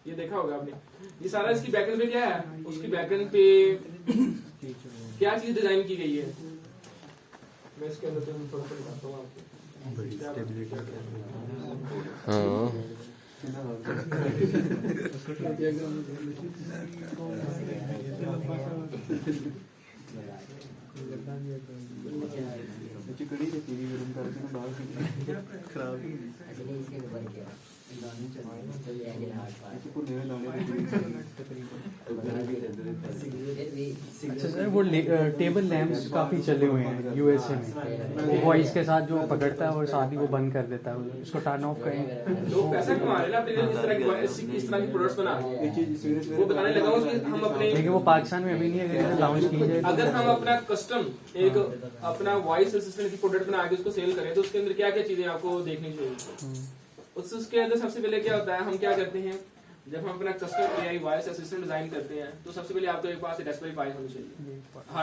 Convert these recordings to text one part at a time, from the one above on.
ये देखा होगा आपने। ये सारा इसकी बैकएंड पे क्या है, उसकी बैकएंड पे क्या चीज डिजाइन की गई है, मैं इसके अंदर थोड़ा सा दिखाता हूँ आपको। अच्छा सर, वो टेबल लैंप्स काफी चले हुए हैं यूएसए में, वो वॉइस के साथ जो पकड़ता है और साथ ही वो बंद कर देता है, उसको टर्न ऑफ करें। लोग पैसा कमा रहे हैं ना अपने लिए, इस तरह की प्रोडक्ट्स बना के। वो बताने लगा हूँ कि हम अपने, लेकिन वो पाकिस्तान में अभी नहीं है, अगर लॉन्च की जाए। अगर हम अपना कस्टम एक अपना वॉइस असिस्टेंट की प्रोडक्ट बना के उसको सेल करें तो उसके अंदर क्या क्या चीजें आपको देखनी चाहिए। उसके अंदर सबसे पहले क्या होता है, हम क्या करते हैं जब हम अपना custom AI voice assistant design करते हैं तो सबसे पहले आपके पास रास्पबेरी पाई होनी चाहिए।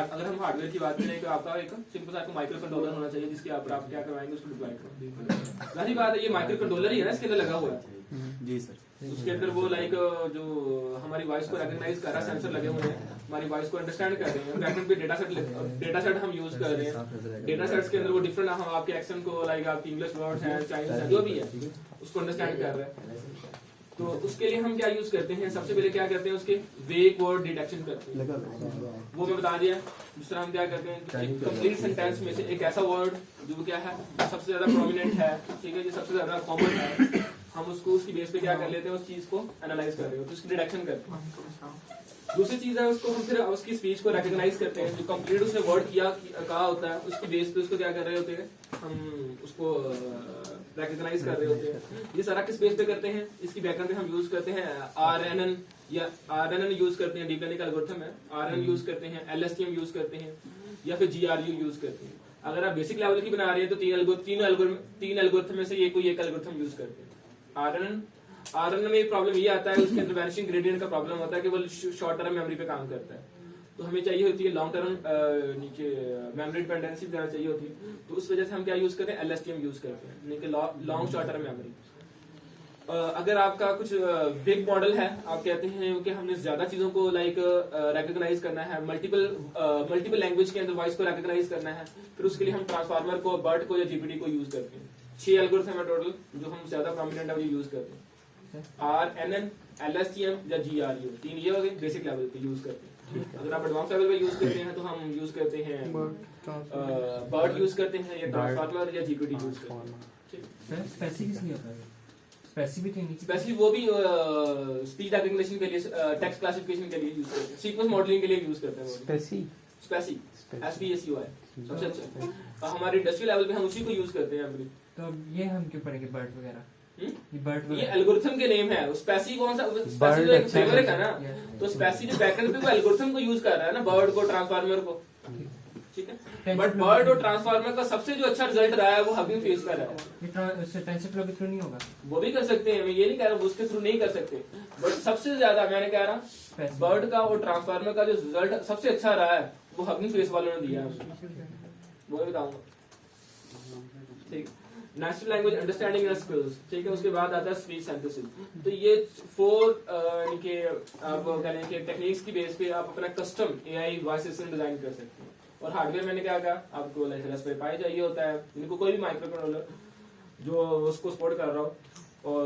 अगर हम हार्डवेयर की बात करें तो आपका एक सिंपल सा आपको माइक्रो कंट्रोलर होना चाहिए जिसके ऊपर आप क्या करवाएंगे उसको डिप्लॉय करो। जाहिर बात है ये माइक्रो कंट्रोलर ही है ना इसके अंदर लगा हुआ है। जी सर। उसके अंदर वो लाइक जो हमारी वॉइस को रिकॉग्नाइज कर रहा है, सेंसर लगे हुए हैं, हमारी वॉइस को अंडरस्टैंड कर रहे हैं। बैकएंड पे डेटा सेट हम यूज कर रहे हैं। डेटा सेट्स के अंदर वो डिफरेंट, हम आपके एक्सेंट को लाइक आपकी इंग्लिश वर्ड्स हैं, चाइनीज है, जो भी है उसको अंडरस्टैंड कर रहे हैं। तो उसके लिए हम क्या यूज करते हैं, सबसे पहले क्या करते हैं उसके वेक वर्ड डिटेक्शन करते हैं, वो मैं बता दिया। दूसरा हम क्या करते हैं कंप्लीट सेंटेंस में से एक ऐसा वर्ड जो क्या है सबसे ज्यादा प्रोमिनेंट है, ठीक है, जो सबसे ज्यादा कॉमन है, हम उसको उसकी बेस पे क्या कर लेते हैं, उस चीज को एनालाइज कर रहे हो तो उसकी डिटेक्शन करते हैं। दूसरी चीज है उसको हम फिर उसकी स्पीच को रिकॉग्नाइज करते हैं, जो कंप्लीट उसने वर्ड कहा होता है उसकी बेस पे उसको क्या कर रहे होते हैं, हम उसको रिकॉग्नाइज कर रहे होते हैं। ये सारा किस बेस पे करते हैं, इसकी बैकएंड पे हम यूज करते हैं RNN या RNN यूज करते हैं, डीप लर्निंग एल्गोरिथम है, RNN यूज करते हैं, LSTM यूज करते हैं या फिर GRU यूज करते हैं। अगर आप बेसिक लेवल की बना रहे हैं तो तीन एल्गोरिथम में से ये कोई एक एल्गोरिथम यूज करते हैं। RNN में एक प्रॉब्लम ये आता है, उसके अंदर वैनिशिंग ग्रेडियंट का प्रॉब्लम होता है कि वो शॉर्ट टर्म मेमोरी पे काम करता है, तो हमें चाहिए होती है लॉन्ग टर्म नीचे मेमोरी डिपेंडेंसी ज्यादा चाहिए होती है, तो उस वजह से हम क्या यूज करते हैं, LSTM यूज करते हैं, यानी कि लॉन्ग शॉर्ट टर्म मेमोरी। अगर आपका कुछ बिग मॉडल है, आप कहते हैं कि हमने ज्यादा चीजों को लाइक रिकॉग्नाइज करना है, मल्टीपल लैंग्वेज के अंदर वॉइस को रिकॉग्नाइज करना है, फिर उसके लिए हम ट्रांसफार्मर को, BERT को या GPT को यूज करते हैं। 6 एल्गोरिथम है टोटल जो हम ज्यादा प्रोमिनेंट है वो यूज करते हैं, RNN, LSTM या GRU, तीन ये हो गए बेसिक लेवल पे यूज करते हैं। अगर आप एडवांस लेवल पे यूज करते हैं तो हम यूज करते हैं BERT यूज करते हैं या ट्रांसफार्मर या GPT यूज करते हैं। स्पेसिफिक वो भी स्पीच रिकॉग्निशन के लिए, टेक्स्ट क्लासिफिकेशन के लिए यूज करते हैं, सीक्वेंस मॉडलिंग के लिए यूज करते हैं। SPACY सबसे अच्छा हमारे इंडस्ट्रियल लेवल पे हम उसी को यूज करते हैं अभी। तो ये हम क्यों पढ़ेंगे BERT वगैरह? ये एल्गोरिथम के नेम है। स्पेसी कौन सा, स्पेसी तो एक फ्रेमवर्क है ना, तो स्पेसी जो बैकएंड पे वो एल्गोरिथम को यूज कर रहा है ना, BERT को, ट्रांसफार्मर को, ठीक है। बट BERT और ट्रांसफार्मर का सबसे जो अच्छा रिजल्ट रहा है वो हगिंग फेस का रहा है। उससे टेंसरफ्लो के थ्रू नहीं होगा? वो भी कर सकते हैं, मैं ये नहीं कह रहा उसके थ्रू नहीं कर सकते, बट सबसे ज्यादा मैंने कह रहा BERT का और ट्रांसफार्मर का जो रिजल्ट सबसे अच्छा रहा है वो हगिंग फेस वालों ने दिया है, वो बताऊंगा, ठीक। Natural language understanding and skills, ठीक है। उसके बाद आता है स्पीच सिंथेसिस। तो ये 4 के आप कह लें कि टेक्निक्स की बेस पे आप अपना custom AI voice assistant design कर सकते हैं। और हार्डवेयर मैंने क्या कहा, आपको रास्पबेरी पाई चाहिए होता है, इनको कोई भी माइक्रो कंट्रोलर जो उसको सपोर्ट कर रहा हो, और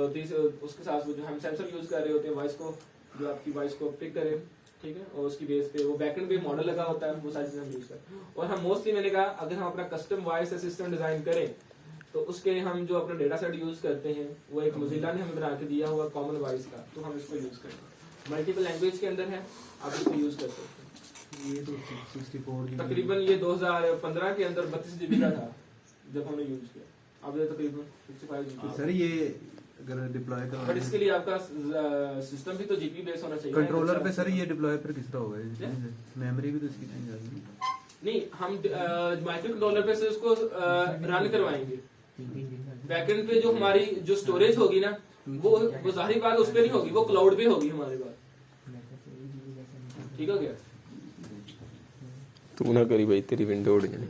उसके साथ वो जो हम सेंसर यूज कर रहे होते हैं वॉइस को, जो आपकी वॉइस को पिक करे, ठीक है, और उसकी बेस पे वो बैकएंड पे मॉडल लगा होता है, वो सारी चीजें हम यूज करते हैं। और हम मोस्टली मैंने कहा अगर हम अपना कस्टम वॉइस असिस्टेंट डिजाइन करें तो उसके हम जो अपना डेटा सेट यूज करते हैं वो एक मोजिला ने हमें बना के दिया हुआ कॉमन वॉइस का, तो हम इसको यूज करते हैं। मल्टीपल लैंग्वेज के अंदर है, आप इसको यूज कर सकते हैं। ये तो 64 तकरीबन ये 2015 के अंदर 32 GB का था जब हमने यूज किया, अब ये तकरीबन 65 GB। सर ये अगर डिप्लॉय करना, बट इसके लिए आपका सिस्टम भी तो GPU बेस होना चाहिए। कंट्रोलर पे सर ये डिप्लॉय पर किस तरह होगा, मेमोरी भी तो इसकी चेंज आ रही है। नहीं, हम माइक्रो कंट्रोलर पे से उसको रन करवाएंगे, बैकएंड पे जो हमारी जो स्टोरेज होगी ना वो जाहिर बात उस पे नहीं होगी, वो क्लाउड पे होगी हमारे पास, ठीक हो गया। तू ना करी भाई, तेरी विंडो उड़ जानी।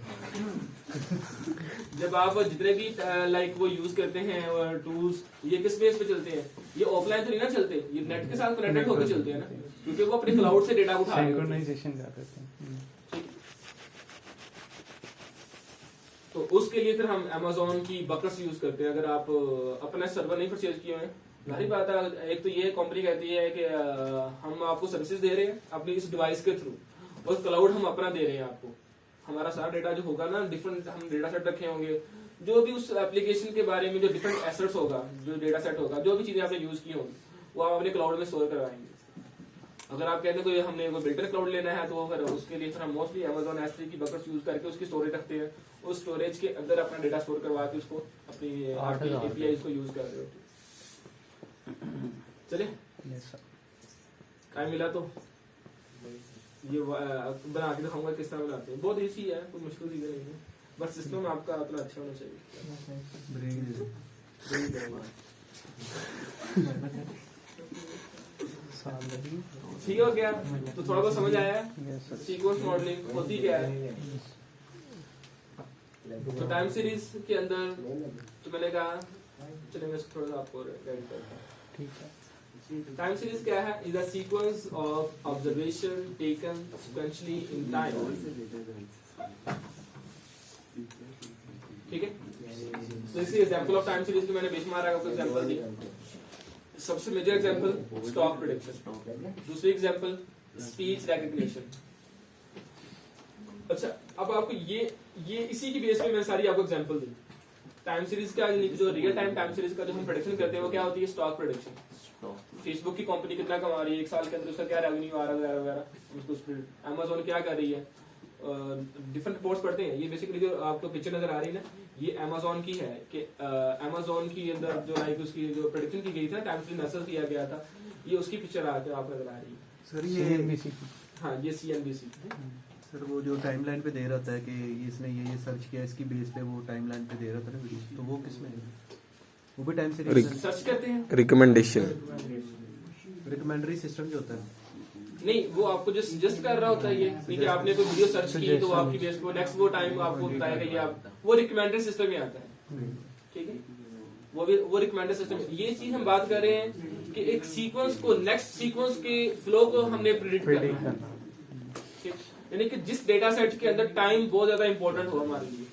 जब आप जितने भी लाइक वो यूज करते हैं और टूल्स, ये किस बेस पे चलते हैं? ये ऑफलाइन तो नहीं ना चलते, ये नेट के साथ कनेक्टेड होकर चलते हैं ना, क्योंकि वो अपने क्लाउड से डेटा उठा रहे हैं। सिंक्रोनाइजेशन कर देते हैं। तो उसके लिए फिर हम Amazon की बकेट्स यूज करते हैं। अगर आप अपना सर्वर नहीं परचेज किए हैं, जाहिर बात है, एक तो ये कंपनी कहती है कि हम आपको सर्विसेज दे रहे हैं अपनी इस डिवाइस के थ्रू, और क्लाउड हम अपना दे रहे हैं आपको। हमारा सारा डेटा जो होगा ना, डिफरेंट हम डेटा सेट रखे होंगे, जो भी उस एप्लीकेशन के बारे में जो डिफरेंट एसेट्स होगा, जो डेटा सेट होगा, जो भी चीजें आपने यूज की होंगी, वो आप अपने क्लाउड में स्टोर करवाएंगे। अगर आप कहते हैं कोई हमने कोई बिल्टर क्लाउड लेना है, तो फिर उसके लिए फिर हम मोस्टली Amazon S3 की बकेट्स यूज करके उसकी स्टोरेज रखते हैं। उस स्टोरेज के अंदर अपना डेटा स्टोर करवा के उसको अपनी APIs को यूज कर रहे होते हैं। चले टाइम मिला तो ये बना के दिखाऊंगा किस तरह बनाते हैं। बहुत इजी है, कोई मुश्किल चीजें नहीं है, बस सिस्टम आपका अपना अच्छा होना चाहिए। ठीक हो गया? तो थोड़ा बहुत समझ आया है सीक्वेंस मॉडलिंग होती क्या है। तो टाइम सीरीज के अंदर तो मैंने कहा, चलिए मैं थोड़ा सा आपको गाइड करता हूँ। ठीक है। टाइम सीरीज क्या है? Is a sequence of observation taken sequentially in time. ठीक है, तो इसी एग्जांपल ऑफ टाइम सीरीज की मैंने बेशुमार आपको एग्जांपल दी। सबसे मेजर एग्जांपल स्टॉक प्रेडिक्शन, दूसरी एग्जांपल स्पीच रिकग्निशन। अच्छा, अब आपको ये इसी की बेस पे मैंने सारी आपको एग्जांपल दी। टाइम सीरीज का जो रियल टाइम टाइम सीरीज का जो हम प्रेडिक्शन करते हैं वो क्या होती है? Stock prediction. फेसबुक की कंपनी कितना कमा रही है एक साल के अंदर, उसका क्या रेवेन्यू आ रहा है वगैरह वगैरह। Amazon क्या कर रही है, डिफरेंट रिपोर्ट्स पढ़ते हैं। ये बेसिकली जो आपको पिक्चर नजर आ रही है ना, ये Amazon की है कि Amazon की अंदर जो लाइक उसकी जो प्रेडिक्शन की गई थी, टाइम सीरीज नसल किया गया था, ये उसकी पिक्चर आके आप नजर आ रही है। सर ये CNBC। हाँ, ये CNBC। सर वो जो टाइमलाइन पे दे रहा था कि इसने ये सर्च किया, इसकी बेस पे वो टाइमलाइन पे दे रहा था ना वीडियो, तो वो किसमें है? वो भी टाइम सीरीज सर्च करते हैं, रिकमेंडेशन, रिकमेंडरी सिस्टम जो होता है। नहीं वो आपको जस्ट सजेस्ट कर रहा होता है। ये नहीं कि आपने कोई वीडियो सर्च की तो आपकी बेस पे नेक्स्ट वो टाइम आपको बताएगा, ये आप वो रिकमेंडेड सिस्टम में आता है। ठीक है, वो रिकमेंडेड सिस्टम। ये चीज हम बात कर रहे हैं कि एक सीक्वेंस को नेक्स्ट सीक्वेंस के फ्लो को हमने प्रेडिक्ट करना है। यानी कि जिस डेटा सेट के अंदर टाइम बहुत ज्यादा इंपॉर्टेंट हो हमारे लिए।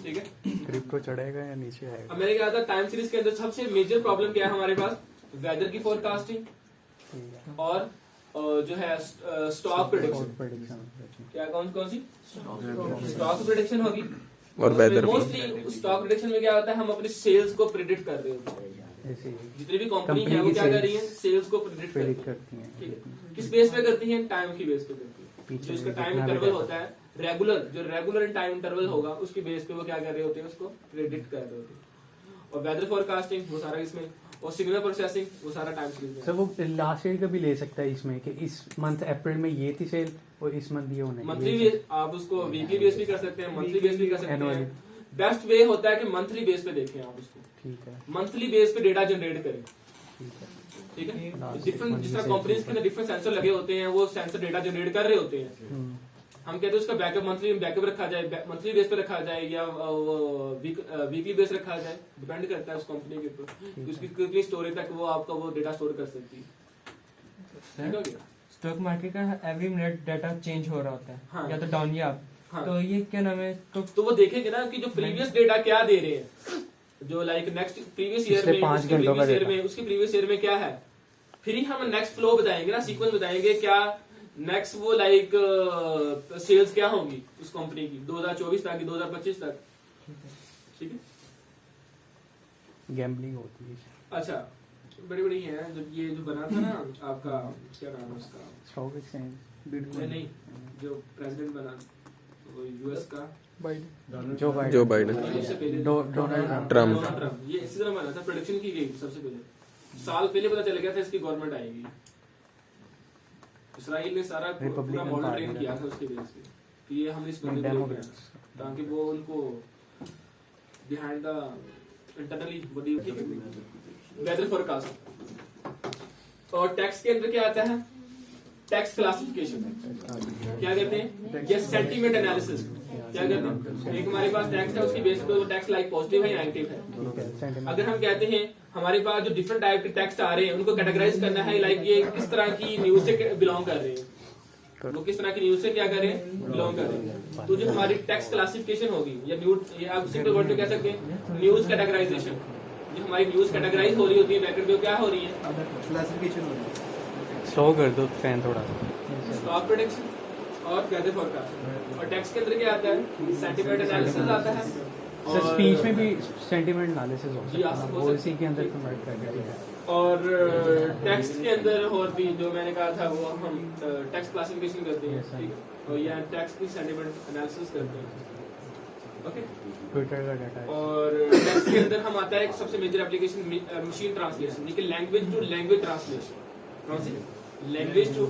ठीक है, क्रिप्टो चढ़ेगा या नीचे आएगा। अब मैंने कहा था टाइम सीरीज के अंदर सबसे मेजर प्रॉब्लम क्या है हमारे पास? वेदर की फोरकास्टिंग और जो है स्टॉक प्रेडिक्शन। क्या कौन सी? स्टॉक प्रेडिक्शन होगी। और वेदर। मोस्टली स्टॉक प्रेडिक्शन में क्या होता है, हम अपने सेल्स को प्रेडिक्ट कर रहे होते हैं। जितनी भी कंपनी है वो क्या कर रही है? सेल्स को प्रेडिक्ट करती है। ठीक है, किस बेस पे करती है? टाइम की बेस पे करती है। जो इसका टाइम इंटरवल होता है रेगुलर टाइम इंटरवल होगा, उसकी बेस पे वो क्या कर रहे होते हैं? उसको प्रेडिक्ट कर रहे होते हैं। और वेदर फोरकास्टिंग वो सारा इसमें, और सिग्नल प्रोसेसिंग वो सारा टाइम सीरीज में। सर वो लास्ट ईयर का भी ले सकता है इसमें कि इस मंथ अप्रैल में ये थी सेल और इस मंथ ये होने। मंथली बेस आप उसको वीकली बेस भी कर सकते हैं, मंथली बेस भी कर सकते हैं। बेस्ट वे होता है कि मंथली बेस पे देखें आप उसको। ठीक है, मंथली बेस पे डेटा जनरेट करें। ठीक है, डिफरेंट जिस तरह कंपनीज के अंदर डिफरेंट सेंसर लगे होते हैं, वो सेंसर डेटा जनरेट कर रहे होते हैं। हम कहते हैं उसका बैकअप मंथली बैकअप रखा जाए, मंथली बेस पे रखा जाए या वीकली बेस रखा जाए, डिपेंड करता है उस कंपनी के ऊपर उसकी कितनी स्टोरेज तक वो आपका वो डेटा स्टोर कर सकती है। स्टॉक मार्केट का एवरी मिनट डाटा चेंज हो रहा होता है। हाँ। या तो डाउन या अप। हाँ। तो ये क्या नाम है? तो वो देखेंगे ना कि जो प्रीवियस डेटा क्या दे रहे हैं, जो लाइक नेक्स्ट प्रीवियस ईयर में, उसके प्रीवियस ईयर में, उसके प्रीवियस ईयर में क्या है, फिर ही हम नेक्स्ट फ्लो बताएंगे ना, सीक्वेंस बताएंगे क्या नेक्स्ट वो लाइक सेल्स क्या होंगी उस कंपनी की 2024 तक 2025 तक। ठीक है, गैम्बलिंग होती है। अच्छा, बड़ी बड़ी है जब ये जो बना था ना आपका क्या नाम है उसका, स्टॉक एक्सचेंज नहीं जो प्रेसिडेंट बना वो यूएस का जो बाइडेन उससे पहले डोनाल्ड ट्रम्प। ये इसी तरह बना था, प्रेडिक्शन की गई सबसे पहले, साल पहले पता चल गया था इसकी गवर्नमेंट आएगी। इसराइल ने सारा पूरा मॉडल ट्रेन किया था उसके बेस पे कि ये हम इस बंदे को लेके आए, ताकि वो उनको behind the internally body weather forecast. और टैक्स के अंदर क्या आता है? Tax classification. क्या कहते हैं? ये सेंटीमेंट एनालिसिस। क्या करते हैं, एक हमारे पास टेक्स्ट है, उसकी बेसिस पे वो टेक्स्ट लाइक पॉजिटिव है या नेगेटिव है। ठीक है, सेंटीमेंट। अगर हम कहते हैं हमारे पास जो डिफरेंट टाइप के टेक्स्ट आ रहे हैं उनको कैटेगराइज करना है, लाइक ये किस तरह की न्यूज से बिलोंग कर रहे हैं, वो किस तरह की न्यूज से क्या करें, बिलोंग करें, तो जो हमारी टेक्स्ट क्लासिफिकेशन होगी या न्यूज, ये आप सिंपल वर्ड में कह सकते हैं न्यूज कैटेगराइजेशन। जो हमारी न्यूज कैटेगराइज हो रही होती है बैकग्राउंड में क्या हो रही है, क्लासिफिकेशन हो रही है। स्लो कर दो फैन थोड़ा सा। स्टॉक प्रेडिक्शन और वेदर फोरकास्ट। और टेक्स्ट के अंदर क्या आता है, सेंटीमेंट एनालिसिस आता है। सर स्पीच में भी सेंटीमेंट एनालिसिस हो जी, सकता है, वो इसी के अंदर कन्वर्ट कर देते हैं। और टेक्स्ट के अंदर और भी जो मैंने कहा था वो हम टेक्स्ट क्लासिफिकेशन करते हैं, ठीक है, और या टेक्स्ट की सेंटीमेंट एनालिसिस करते हैं। ओके, ट्विटर का डाटा है। और टेक्स्ट के अंदर हम आता है एक सबसे मेजर एप्लीकेशन मशीन ट्रांसलेशन, देखिए लैंग्वेज टू लैंग्वेज ट्रांसलेशन। कौन सी, लैंग्वेज टू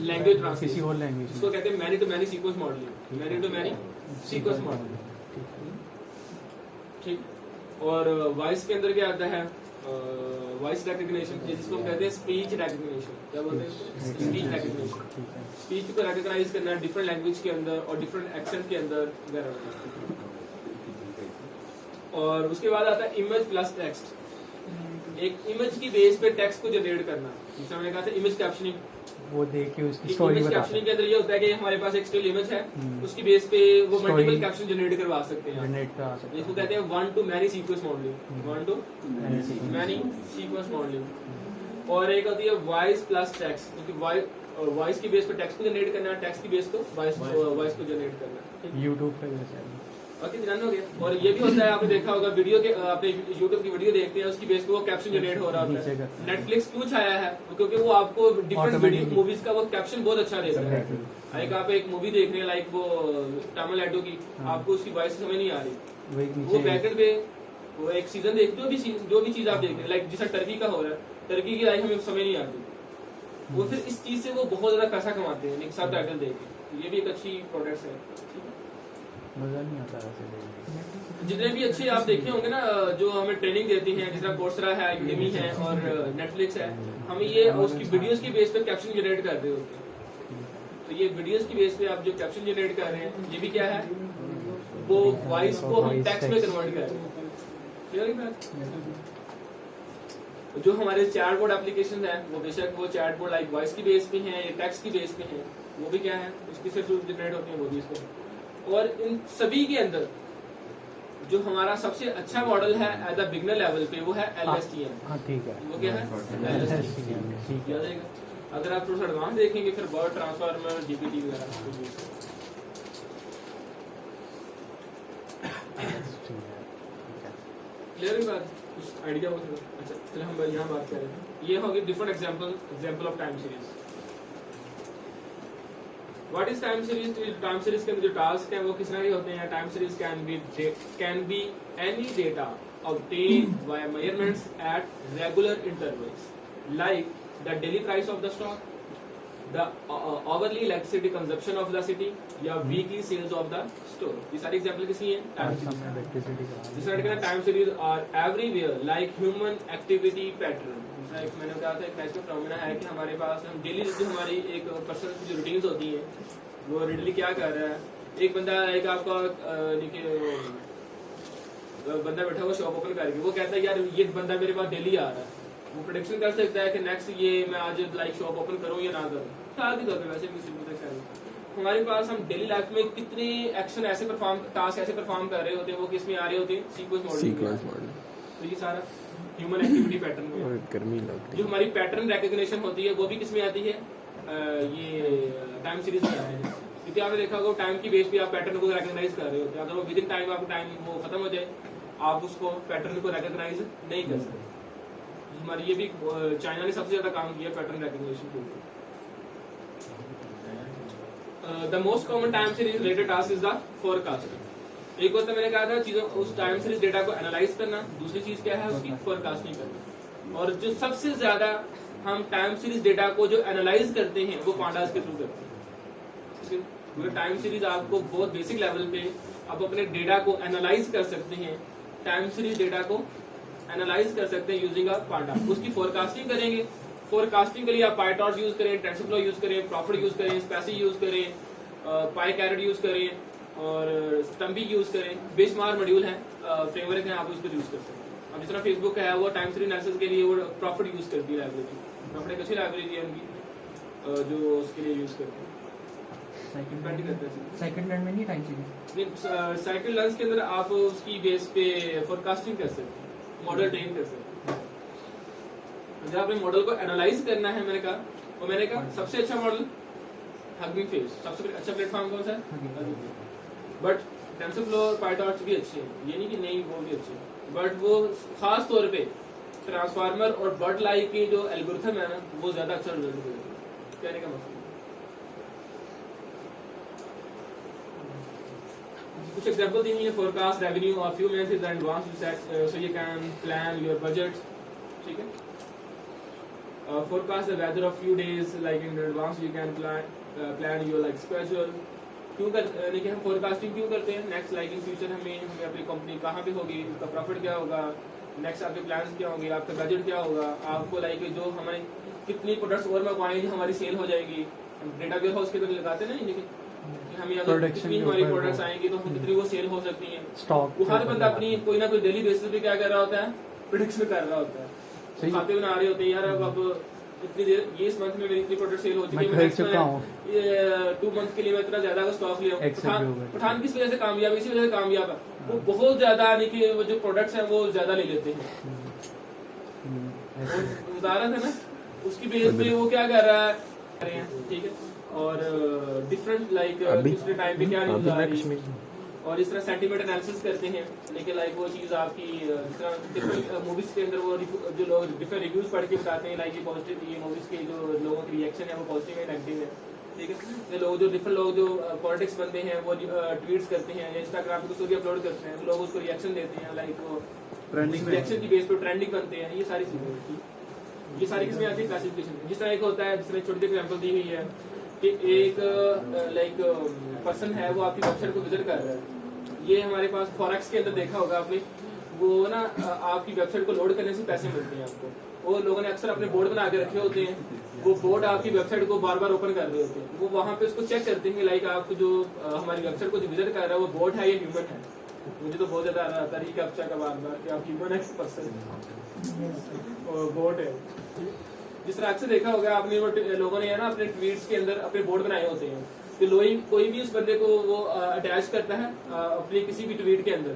लैंग्वेज किसी ट्रांसलेशन, और लैंग्वेज इसको कहते हैं many to many sequence modelling, many to many sequence modelling, ठीक। और वॉइस के अंदर क्या आता है, वॉइस रिकग्निशन, जिसको हम कहते हैं स्पीच रिकग्निशन। क्या बोलते हैं, स्पीच रिकग्निशन। स्पीच को रिकॉग्नाइज करना डिफरेंट लैंग्वेज के अंदर और डिफरेंट एक्सेंट के अंदर वगैरह। और उसके बाद आता है इमेज प्लस टेक्स्ट, एक इमेज की बेस पे टेक्स्ट को जनरेट करना, जिसमें मैंने कहा था इमेज कैप्शनिंग। वो देख के उसकी स्टोरी इमेज बता कैप्शनिंग के अंदर ये होता है कि हमारे पास एक स्टिल इमेज है, उसकी बेस पे वो Story मल्टीपल कैप्शन जनरेट करवा सकते हैं। जनरेट करा सकते इसको कहते हैं one to many sequence modelling, one to हैं। Many sequence modelling. और एक होती है वॉइस प्लस टेक्स्ट, क्योंकि वॉइस की बेस पे टेक्स्ट को जनरेट करना है, टेक्स्ट की बेस को वॉइस को जनरेट करना है। यूट्यूब पे जैसे ओके, ध्यान हो गया। और ये भी होता है, आपने देखा होगा वीडियो के, आपने यूट्यूब की वीडियो देखते हैं, उसकी बेस पे वो कैप्शन जनरेट हो रहा होता है। नेटफ्लिक्स क्यों छाया है, क्योंकि वो आपको डिफरेंट Automatically। मूवीज का वो कैप्शन बहुत अच्छा देता है। लाइक आप एक मूवी देख रहे हैं, लाइक वो तमिलनाडु की, आपको उसकी वॉइस समझ नहीं आ रही, वो बैकएंड पे वो एक सीजन देख, जो भी चीज आप देख रहे हैं, लाइक जैसा टर्की का हो रहा है, टर्की की लाइक हमें समझ नहीं आती, वो फिर इस चीज से वो बहुत ज्यादा पैसा कमाते हैं, एक सब टाइटल देख के। ये भी एक अच्छी प्रोडक्ट है। मजा नहीं आता वैसे देखने। जितने भी अच्छे आप देखे होंगे ना, जो हमें ट्रेनिंग देती हैं, जिस तरह कोर्सरा है, यूडेमी है और नेटफ्लिक्स है, हमें ये उसकी वीडियोस की बेस पे कैप्शन जनरेट कर रहे होते हैं। तो ये वीडियोस की बेस पे आप जो कैप्शन जनरेट कर रहे हैं, ये भी क्या है, वो वॉइस को हम टेक्स्ट में कन्वर्ट कर रहे हैं। क्लियर है बात? जो हमारे चैट बोर्ड एप्लीकेशन है, वो बेशक वो चैट बोर्ड लाइक वॉइस की बेस पे हैं या टेक्स्ट की बेस पे हैं, वो भी क्या है, उसकी से जनरेट होती है वो भी इसको। और इन सभी के अंदर जो हमारा सबसे अच्छा मॉडल है एट द बिगनर लेवल पे, वो है LSTM। हाँ ठीक है। वो क्या है, LSTM। ठीक याद रहेगा। अगर आप थोड़ा सा एडवांस देखेंगे फिर वर्ड ट्रांसफॉर्मर, GPT वगैरह क्लियर है बात, कुछ आइडिया हो सकता है। अच्छा चलो हम यहाँ बात कर रहे हैं, ये होगी different example of time series. What is time series? Time series के अंदर जो टास्क है वो किस तरह के होते हैं? Time series can be any data obtained via measurements at regular intervals, like the daily price of the stock, the hourly electricity consumption of the city, या weekly sales of the store। ये सारी example किसकी हैं? Time series. दूसरा कहना time series are everywhere like human activity pattern. दूसरा एक मैंने कहा था एक मैच का फिनोमेना है कि हमारे पास हम डेली जो हमारी एक पर्सन की जो रूटीन्स होती हैं, वो रेडली क्या कर रहा है। एक बंदा एक आपका देखिए बंदा बैठा हुआ शॉप ओपन करके, वो कहता है यार ये बंदा मेरे पास डेली आ रहा है, वो प्रेडिक्शन कर सकता है कि नेक्स्ट ये मैं आज लाइक शॉप ओपन करूं या ना करूं। मिसाल के तौर पे वैसे भी सिंपल हमारे पास हम डेली लाइफ में कितने एक्शन ऐसे परफॉर्म, टास्क ऐसे परफॉर्म कर रहे होते हैं, वो किस में आ रहे होते हैं? Sequence model. तो ये सारा ह्यूमन एक्टिविटी पैटर्न में गर्मी लग रही जो हमारी पैटर्न रिकॉग्निशन होती है वो भी किस में आती है? ये टाइम सीरीज में आती है। क्योंकि आपने देखा होगा टाइम की बेस पे आप पैटर्न को रिकॉग्नाइज कर रहे होते हैं, अगर वो विद इन टाइम आपका टाइम वो खत्म हो जाए, आप उसको पैटर्न को रिकॉग्नाइज नहीं कर सकते। हमारी ये भी चाइना ने सबसे ज्यादा काम किया पैटर्न रिकॉग्निशन के ऊपर। The most common time series related task is the forecasting. एक होता है मैंने कहा था चीजों उस टाइम सीरीज डेटा को एनालाइज करना, दूसरी चीज क्या है उसकी फोरकास्टिंग करना। और जो सबसे ज्यादा हम टाइम सीरीज डेटा को जो एनालाइज करते हैं वो पांडास के थ्रू करते हैं। टाइम सीरीज आपको बहुत बेसिक लेवल पे आप अपने डेटा को एनालाइज कर सकते हैं, टाइम सीरीज डेटा को एनालाइज कर सकते हैं यूजिंग अ पांडा। उसकी फोरकास्टिंग करेंगे, फोरकास्टिंग के लिए आप पाईटॉर्च यूज करें, टेंसरफ्लो यूज करें, प्रॉफिट यूज करें, स्पैसी यूज करें, पाईकैरेट यूज करें, और स्टम्पिंग यूज करें, बेशुमार मॉड्यूल है, फ्रेमवर्क है, आप उसको यूज कर सकते हैं। अब जिस तरह फेसबुक है वो टाइम सीरीज एनालिसिस के लिए वो प्रॉफिट यूज करती है लाइब्रेरी, प्रॉफिट एक अच्छी लाइब्रेरी है उनकी जो उसके लिए यूज करते हैं। सेकंड हैंड में नहीं टाइम सीरीज। साइकिल लर्न्स के अंदर आप उसकी बेस पे फोरकास्टिंग कर सकते हैं, मॉडल ट्रेन कर सकते हैं। जब आपने मॉडल को एनालाइज करना है, मैंने कहा सबसे अच्छा मॉडल हगिंग फेस, सबसे अच्छा प्लेटफॉर्म कौन सा है? बट टेंसरफ्लो और पाइटॉर्च भी अच्छे हैं, ये नहीं कि नहीं वो भी अच्छे हैं, बट वो खास तौर पे ट्रांसफार्मर और बर्ड लाइक के जो एल्गोरिथम है ना वो ज्यादा अच्छा रिजल्ट देते हैं। कहने का मतलब कुछ एग्जांपल दी हुई है, फोरकास्ट रेवेन्यू और few months in advance so you can plan your budget, ठीक है। forecast the weather of few days like in advance you can plan your like schedule। क्यों कि हम फोरकास्टिंग क्यों करते हैं? नेक्स्ट लाइक इन फ्यूचर हमें अपनी कंपनी कहाँ पे होगी, उसका प्रॉफिट क्या होगा, नेक्स्ट आपके प्लान्स क्या होंगे, आपका बजट क्या होगा, आपको लाइक जो हमारे कितनी प्रोडक्ट्स और मंगवाएं जो हमारी सेल हो जाएगी। डेटा वेयर हाउस के अंदर लगाते हैं ना, कि हमें अगर कितनी हमारी प्रोडक्ट्स आएंगी तो हम कितनी वो सेल हो सकती हैं। स्टॉक वो हर बंदा अपनी कोई ना कोई डेली बेसिस पे क्या कर रहा होता है, प्रेडिक्शन कर रहा होता है, खाते बना रहे होते हैं यार अब इतनी देर ये इस मंथ में मेरी इतनी प्रोडक्ट सेल हो चुकी है, मैं नेक्स्ट ये 2 मंथ के लिए मैं इतना ज्यादा स्टॉक लिया। पठान किस वजह से कामयाब है? इसी वजह से कामयाब है, वो बहुत ज्यादा यानी कि वो जो प्रोडक्ट्स हैं वो ज्यादा ले लेते हैं। उदाहरण है ना, उसकी बेस पे वो क्या कर रहा है, ठीक है, और डिफरेंट लाइक दूसरे टाइम पे क्या न्यूज आ रही है, और इस तरह सेंटीमेंट एनालिसिस करते हैं। लेकिन लाइक वो चीज़ आपकी जिस तरह डिफरेंट मूवीज के अंदर वो जो लोग डिफरेंट रिव्यूज पढ़ के बताते हैं, लाइक ये पॉजिटिव, ये मूवीज के जो लोगों की रिएक्शन है वो पॉजिटिव है, नेगेटिव है, ठीक है। ये लोग जो डिफरेंट लोग जो पॉलिटिक्स बनते हैं वो ट्वीट्स करते हैं या इंस्टाग्राम पे कुछ भी अपलोड करते हैं, तो लोग उसको रिएक्शन देते हैं, लाइक वो रिएक्शन की बेस पे ट्रेंडिंग बनते हैं। ये सारी चीजें, ये सारी किसमें आती है? क्लासिफिकेशन। जिस तरह एक होता है, जिसमें छोटी सी एग्जाम्पल दी हुई है कि एक लाइक पर्सन है वो आपकी वेबसाइट को विजिट कर रहा है। ये हमारे पास फॉरेक्स के अंदर देखा होगा आपने, वो ना आपकी वेबसाइट को लोड करने से पैसे मिलते हैं आपको। वो लोगों ने अक्सर अपने बोर्ड बना के रखे होते हैं, वो बोर्ड आपकी वेबसाइट को बार बार ओपन कर रहे होते हैं। वो वहाँ पे उसको चेक करते हैं लाइक आपको जो हमारी वेबसाइट को विजिट कर रहा है वो बोट है या ह्यूमन है। मुझे तो बहुत ज्यादा आता है कैप्चा का बार बार कि आप ह्यूमन है पर्सन और बोट है। जिस तरह अक्सर देखा होगा आपने, वो लोगों ने ना अपने ट्वीट्स के अंदर अपने बोर्ड बनाए होते हैं, तो कोई भी उस बंदे को वो अटैच करता है अपने किसी भी ट्वीट के अंदर,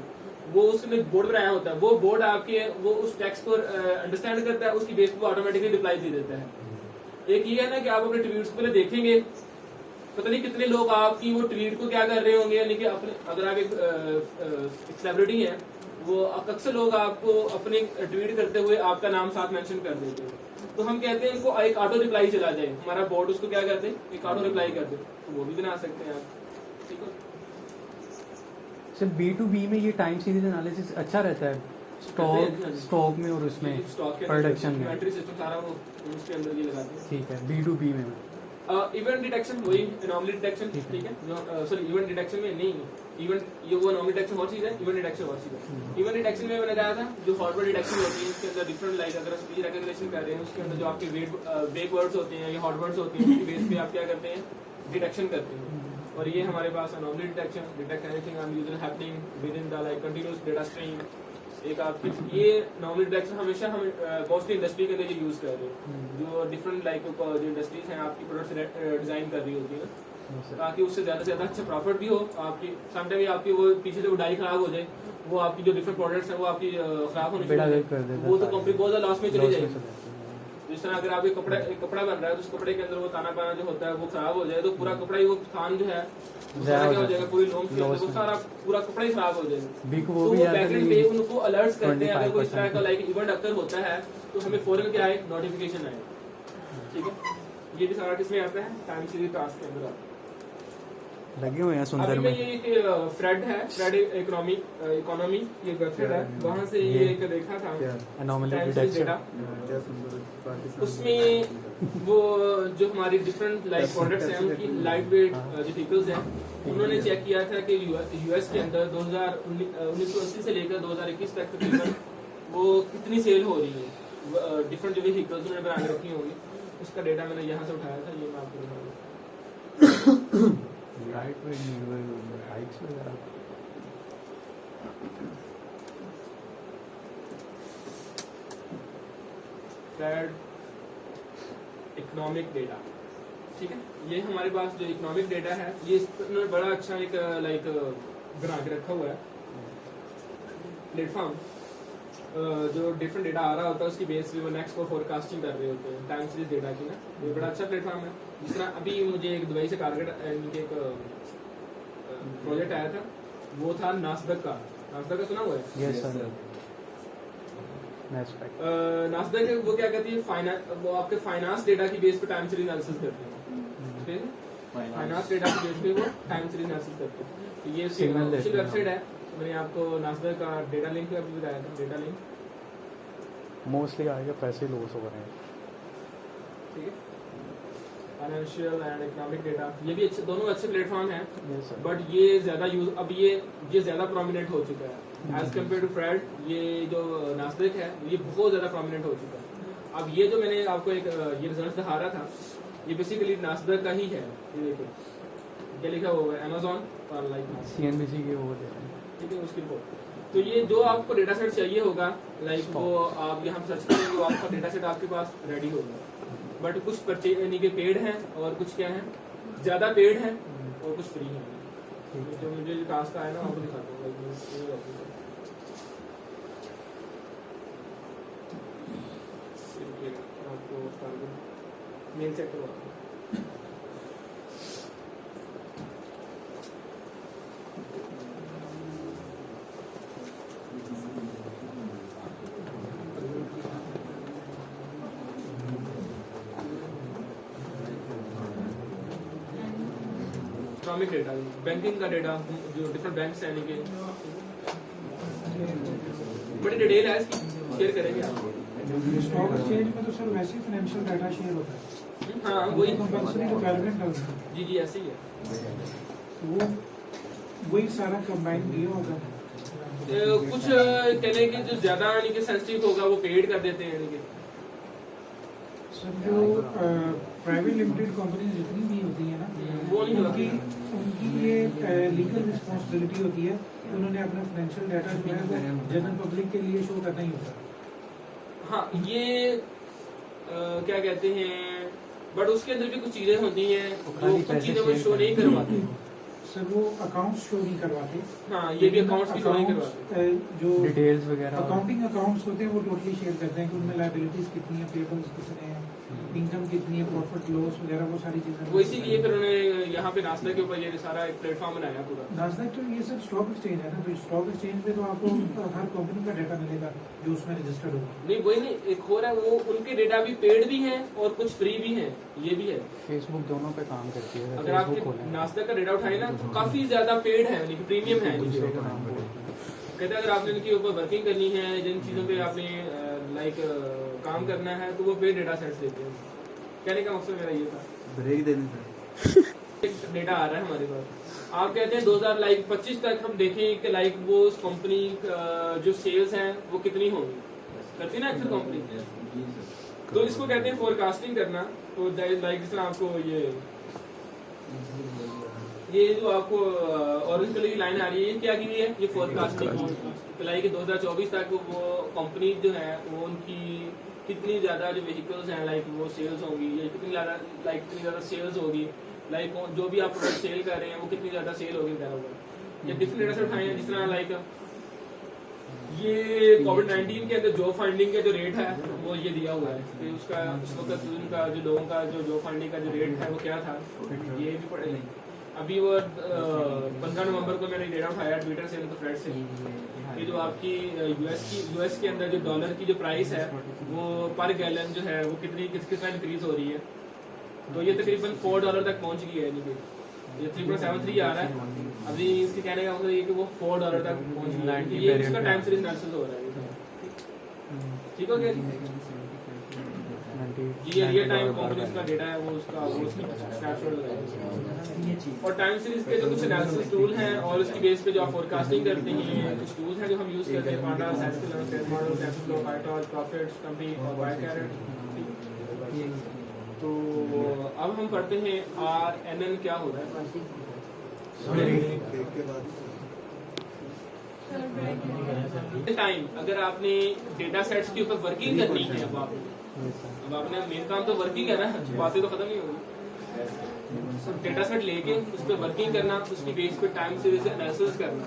वो उसने बोर्ड बनाया होता है, वो बोर्ड आपके वो उस टेक्स्ट को अंडरस्टैंड करता है, उसकी बेस पर ऑटोमेटिकली रिप्लाई दे देता है। एक ये है ना कि आप अपने ट्वीट्स को पहले देखेंगे, पता नहीं कितने लोग आपकी वो ट्वीट को क्या कर रहे होंगे, यानी कि अपने अगर आप एक सेलिब्रिटी हैं, वो अक्सर लोग आपको अपने ट्वीट करते हुए आपका नाम साथ मेंशन कर देते हैं। तो हम कहते हैं इनको एक ऑटो रिप्लाई चला जाए, हमारा बोर्ड उसको क्या करते हैं, एक ऑटो रिप्लाई कर दे, तो वो भी बना सकते हैं आप, ठीक है। सिर्फ B2B में ये टाइम सीरीज एनालिसिस अच्छा रहता है, स्टॉक में और उसमें प्रोडक्शन में इन्वेंटरी सिस्टम सारा वो उसके अंदर ये लगाते हैं, ठीक है। B2B में इवेंट डिटेक्शन वही एनोमली डिटेक्शन, ठीक है। सॉरी इवेंट डिटेक्शन में नहीं, इवेंट ये वो एनोमली डिटेक्शन और चीज है, इवेंट डिटेक्शन और चीज है। इवेंट डिटेक्शन में मैंने कहा था जो हार्डवेयर डिटेक्शन होती है, इसके अंदर डिफरेंट लाइक अगर स्पीच रिकॉग्निशन कर रहे हैं, उसके अंदर जो आपके वेग वर्ड्स होते हैं या हॉट वर्ड्स होते हैं, उसकी बेस पे आप क्या करते हैं, डिटेक्शन करते हैं। और ये हमारे पास anomaly detection, detect anything unusual happening within the like continuous data stream. एक आपकी ये एनोमली डिटेक्शन हमेशा हम मोस्टली इंडस्ट्री के अंदर यूज कर रहे हैं, जो डिफरेंट लाइक जो इंडस्ट्रीज हैं आपकी प्रोडक्ट्स डिजाइन कर रही होती है, ताकि उससे ज्यादा से ज्यादा अच्छा प्रॉफिट भी हो आपकी। समटाइम आपकी वो पीछे से वो डाई खराब हो जाए, वो आपकी जो डिफरेंट प्रोडक्ट्स हैं वो आपकी खराब होने चाहिए, वो तो कंपनी बहुत ज्यादा लॉस में चली जाएगी। जिस तरह अगर आप एक कपड़ा बन रहा है तो उस कपड़े के अंदर वो ताना पाना जो होता है वो खराब हो जाए, तो पूरा कपड़ा ही वो थान जो है क्या हो जाएगा, पूरी लोम्स के अंदर वो सारा पूरा कपड़ा ही खराब हो जाएगा। तो वो बैकएंड पे उनको अलर्ट्स करते हैं, अगर कोई इस तरह का लाइक इवेंट अक्सर होता है तो हमें फौरन क्या आए, नोटिफिकेशन आए, ठीक है। ये भी सारा किसमें आता है, टाइम सीरीज टास्क के अंदर आता है। लगे हुए हैं सुंदर में। ये फ्रेड है, फ्रेड इकोनॉमी ये वेबसाइट है, वहां से ये एक देखा था एनोमली डिटेक्शन, उसमें वो जो हमारी डिफरेंट लाइक प्रोडक्ट्स हैं उनकी लाइट वेट जो व्हीकल्स हैं, उन्होंने चेक किया था कि यूएस के अंदर 1980 से लेकर 2021 तक तकरीबन वो कितनी सेल हो रही है, डिफरेंट जो व्हीकल्स उन्होंने बना के रखी होंगी, उसका डेटा मैंने यहाँ से उठाया था, ये मैं आपको दिखाऊंगा। लाइट वेट बाइक्स वगैरह फ्रेड इकोनॉमिक डेटा, ठीक है। ये हमारे पास जो इकोनॉमिक डेटा है ये इन्होंने बड़ा अच्छा एक लाइक बना के रखा हुआ है प्लेटफॉर्म, जो डिफरेंट डेटा आ रहा होता है उसकी बेस पे वो नेक्स्ट को फोरकास्टिंग कर रहे होते हैं टाइम सीरीज डेटा की ना। ये बड़ा अच्छा प्लेटफॉर्म है। जिस तरह अभी मुझे एक दुबई से टारगेट एक प्रोजेक्ट आया था, वो था नास्डक का। नास्डक का सुना हुआ है? Yes sir. नास्डक वो क्या कहती है, वो आपके फाइनेंस डेटा की बेस पे टाइम सीरीज एनालिसिस करते हैं, ठीक है। फाइनेंस डेटा की बेस पे वो टाइम सीरीज एनालिसिस करते हैं। तो ये उसकी वेबसाइट है। मैंने आपको नास्डक का डेटा लिंक अभी बताया था, डेटा लिंक मोस्टली आएगा पैसे लॉस हो रहे हैं, ठीक है। फाइनेंशियल एंड इकोनॉमिक डेटा ये भी अच्छे, दोनों अच्छे प्लेटफॉर्म हैं, यस सर। बट ये ज्यादा यूज अब ये ज्यादा प्रोमिनेंट हो चुका है एज कम्पेयर टू फ्रेड। ये जो नास्डक है ये बहुत ज्यादा प्रोमिनेंट हो चुका है। अब ये जो मैंने आपको एक ये रिजल्ट दिखा रहा था, ये बेसिकली नास्डक का ही है। ये देखो क्या लिखा हुआ है, अमेजोन और लाइक CNBC के वो दे रहे हैं, ठीक है, उसकी रिपोर्ट। तो ये जो आपको डेटा सेट चाहिए होगा लाइक वो आप यहाँ सर्च करेंगे, वो आपका डेटा सेट आपके पास रेडी होगा। बट कुछ परचेज यानी कि पेड हैं और कुछ क्या है ज्यादा पेड हैं और कुछ फ्री हैं। जो मुझे टास्क आया ना आपको दिखाता हूँ, आपको मेल चेक करवाता हूँ। इकोनॉमिक डेटा, बैंकिंग का डेटा, जो डिफरेंट बैंक्स हैं के बड़ी डिटेल है इसकी, शेयर करेंगे आप। स्टॉक एक्सचेंज में तो सर वैसे फाइनेंशियल डाटा शेयर होता है। हाँ वही कंपल्सरी रिक्वायरमेंट है। जी ऐसे ही है। वो वही सारा कंबाइन किया होगा। कुछ कहने की जो ज्यादा यानी कि सेंसिटिव होगा वो पेड कर देते हैं यानी कि। सर जो प्राइवेट लिमिटेड कंपनीज जितनी भी होती है ना, वो नहीं होती। उनकी ये लीगल रिस्पॉन्सिबिलिटी होती है, उन्होंने अपना फाइनेंशियल डाटा जो है वो जनरल पब्लिक के लिए शो करना ही होता है। हाँ ये क्या कहते हैं, बट उसके अंदर भी कुछ चीजें होती हैं जो कुछ चीजें वो शो नहीं करवाते। सर वो अकाउंट्स शो नहीं करवाते। हाँ ये भी अकाउंट्स की शो नहीं करवाते। जो डिटेल्स वगैरह अकाउंटिंग अकाउंट्स होते हैं वो टोटली शेयर करते हैं कि उनमें लायबिलिटीज कितनी है, पेबल्स कितने हैं, इनकम कितनी है, प्रॉफिट लॉस वगैरह वो सारी चीजें। वो इसीलिए फिर उन्होंने यहाँ पे नास्डक के ऊपर ये सारा एक प्लेटफॉर्म बनाया पूरा। नास्डक तो ये सर स्टॉक एक्सचेंज है ना, तो स्टॉक एक्सचेंज पे तो आपको हर कंपनी का डाटा मिलेगा जो उसमें रजिस्टर्ड होगा। नहीं वही नहीं, एक और है वो उनके डेटा भी पेड भी हैं और कुछ फ्री भी हैं, ये भी है। फेसबुक दोनों पे काम करती है। अगर आपके नास्डक का डेटा उठाए ना तो काफी ज्यादा पेड है, यानी कि प्रीमियम है। कहते हैं अगर आपने इनके ऊपर वर्किंग करनी है, जिन चीजों पे आपने लाइक काम करना है तो वो पेड डेटा सेट्स देते हैं। कहने का मकसद मेरा ये था। ब्रेक देने एक डेटा आ रहा है हमारे पास, आप कहते हैं 2025 तक हम देखें कि लाइक वो उस कंपनी जो सेल्स हैं वो कितनी होंगी, करती ना अक्सर कंपनी। तो इसको कहते हैं फोरकास्टिंग करना। तो लाइक जिस तरह आपको ये जो आपको ऑरेंज कलर की लाइन आ रही है, ये क्या की हुई है, ये फोरकास्टिंग लाइक 2024 तक वो कंपनी जो है वो उनकी कितनी ज्यादा जो व्हीकल्स हैं लाइक वो सेल्स होंगी, या कितनी ज्यादा सेल्स होगी, लाइक जो भी आप प्रोडक्ट सेल कर रहे हैं वो कितनी ज्यादा सेल होगी वगैरह। या डिफरेंट डेटा से उठाए हैं, जिस तरह लाइक ये कोविड-19 के अंदर जॉब फाइंडिंग का जो रेट है वो ये दिया हुआ है कि उसका उस वक्त उनका जो लोगों का जो जॉब फाइंडिंग का जो रेट है वो क्या था, ये भी पढ़े। अभी वो 15 नवंबर को मैंने डेटा उठाया ट्विटर से, तो फ्रेड से, ये जो आपकी यूएस के अंदर जो डॉलर की जो प्राइस है वो पर गैलन जो है वो कितना इंक्रीज हो रही है। तो ये तकरीबन $4 तक पहुंच गई है, यानी कि ये 3.73 आ रहा है अभी। इसके कहने का मतलब ये कि वो $4 तक पहुंच गई है। ये इसका टाइम सीरीज एनालिसिस हो रहा है, ठीक हो गया जी। ये रियल टाइम कंपनीज का डेटा है वो उसका स्नैपशॉट लगाया। और टाइम सीरीज के जो कुछ एनालिसिस टूल हैं और उसकी बेस पे जो आप फोरकास्टिंग करते हैं, कुछ टूल्स हैं जो हम यूज करते हैं, पांडा, सैस्किलर, model, TensorFlow, PyTorch, profits, company और वायरकैरेट। तो अब हम पढ़ते हैं RNN क्या होता है। टाइम अगर आपने डेटा सेट्स के ऊपर वर्किंग करनी है, अब आपने मेन काम तो वर्किंग है ना, बातें तो खत्म नहीं होगी। डेटा सेट लेके उस पर वर्किंग करना, उसकी बेस पे टाइम सीरीज एनालिसिस करना।